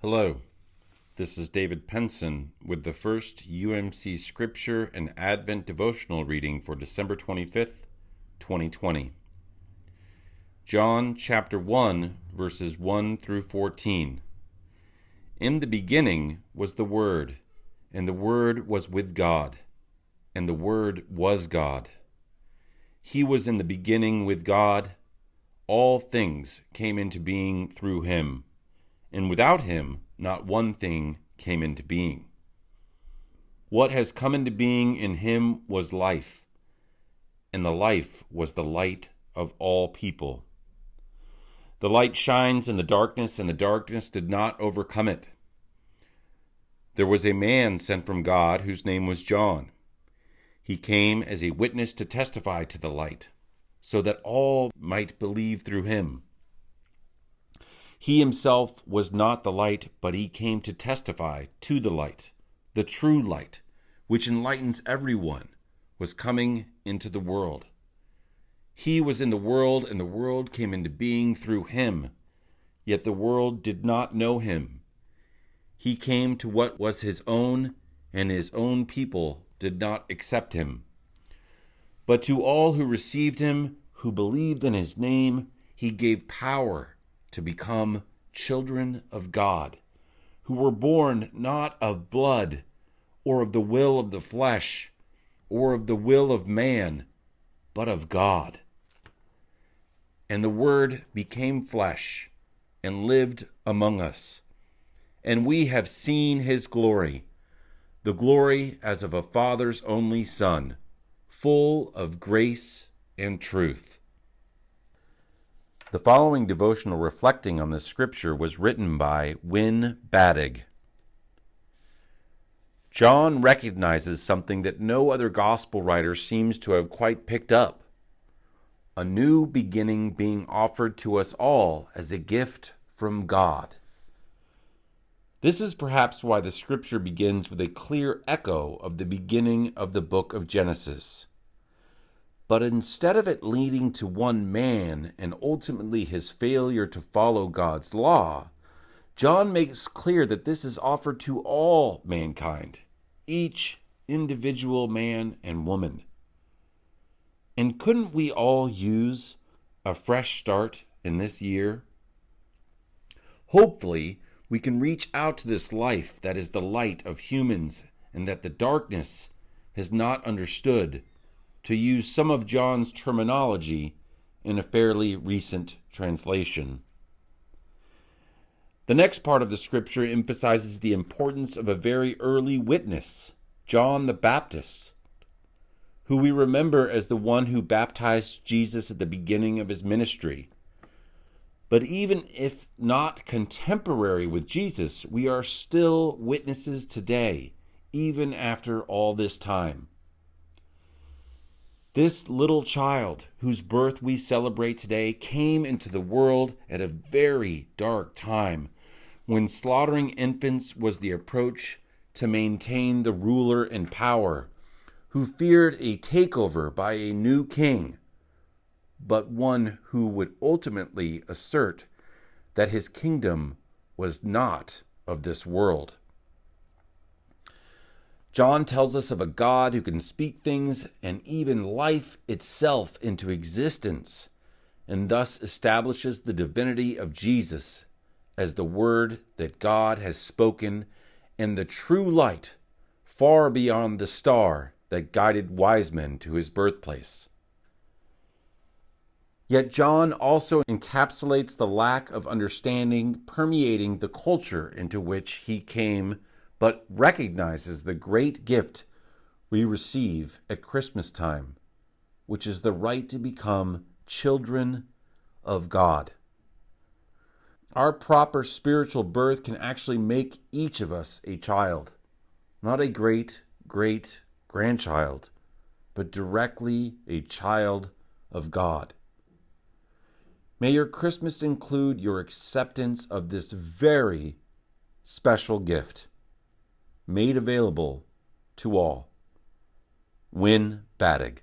Hello, this is David Penson with the first UMC Scripture and Advent Devotional reading for December 25th, 2020. John chapter 1, verses 1 through 14. In the beginning was the Word, and the Word was with God, and the Word was God. He was in the beginning with God. All things came into being through him, and without him not one thing came into being. What has come into being in him was life, and the life was the light of all people. The light shines in the darkness, and the darkness did not overcome it. There was a man sent from God whose name was John. He came as a witness to testify to the light, so that all might believe through him. He himself was not the light, but he came to testify to the light. The true light, which enlightens everyone, was coming into the world. He was in the world, and the world came into being through him, yet the world did not know him. He came to what was his own, and his own people did not accept him. But to all who received him, who believed in his name, he gave power to become children of God, who were born not of blood, or of the will of the flesh, or of the will of man, but of God. And the Word became flesh, and lived among us. And we have seen his glory, the glory as of a Father's only Son, full of grace and truth. The following devotional reflecting on this scripture was written by Win Badig. John recognizes something that no other gospel writer seems to have quite picked up: a new beginning being offered to us all as a gift from God. This is perhaps why the scripture begins with a clear echo of the beginning of the book of Genesis. But instead of it leading to one man and ultimately his failure to follow God's law, John makes clear that this is offered to all mankind, each individual man and woman. And couldn't we all use a fresh start in this year? Hopefully, we can reach out to this life that is the light of humans and that the darkness has not understood, to use some of John's terminology in a fairly recent translation. The next part of the scripture emphasizes the importance of a very early witness, John the Baptist, who we remember as the one who baptized Jesus at the beginning of his ministry. But even if not contemporary with Jesus, we are still witnesses today, even after all this time. This little child, whose birth we celebrate today, came into the world at a very dark time, when slaughtering infants was the approach to maintain the ruler in power, who feared a takeover by a new king, but one who would ultimately assert that his kingdom was not of this world. John tells us of a God who can speak things and even life itself into existence, and thus establishes the divinity of Jesus as the word that God has spoken and the true light far beyond the star that guided wise men to his birthplace. Yet John also encapsulates the lack of understanding permeating the culture into which he came, but recognizes the great gift we receive at Christmas time, which is the right to become children of God. Our proper spiritual birth can actually make each of us a child, not a great-grandchild, but directly a child of God. May your Christmas include your acceptance of this very special gift, made available to all. Win Badig.